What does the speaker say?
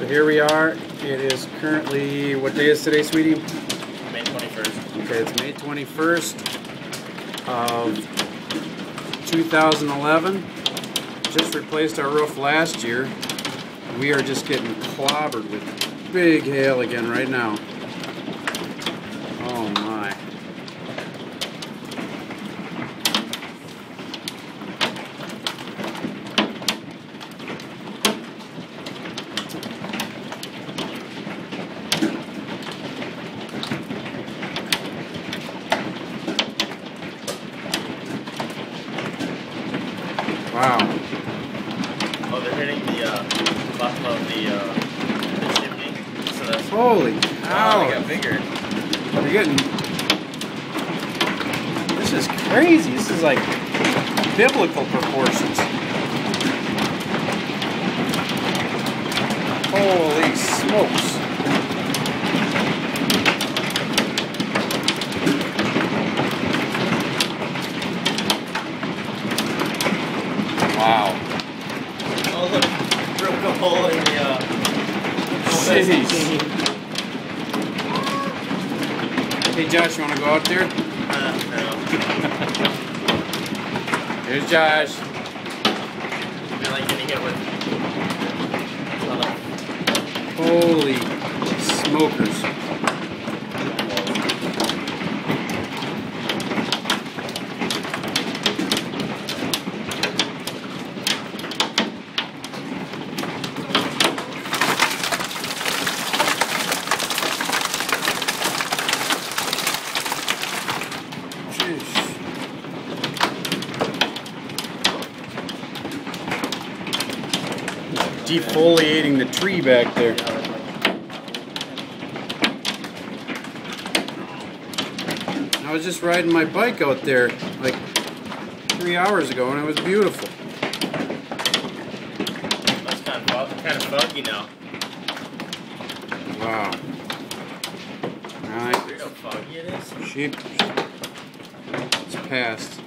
So here we are. It is currently, what day is today, sweetie? May 21st. Okay, it's May 21st of 2011. Just replaced our roof last year. We are just getting clobbered with big hail again right now. Oh my. Wow. Oh, they're hitting the bottom of the chimney. So that's Holy cow. they got bigger. They're getting... This is crazy. This is like biblical proportions. Holy smokes. Wow. Oh, look. Broke a hole in the Jeez. Hey Josh, you want to go out there? no. Here's Josh. You're like getting hit with... Holy smokers. Defoliating the tree back there. I was just riding my bike out there like 3 hours ago and it was beautiful. That's kind of foggy now. Wow. Alright. You know how foggy it is? Sheep. It's past.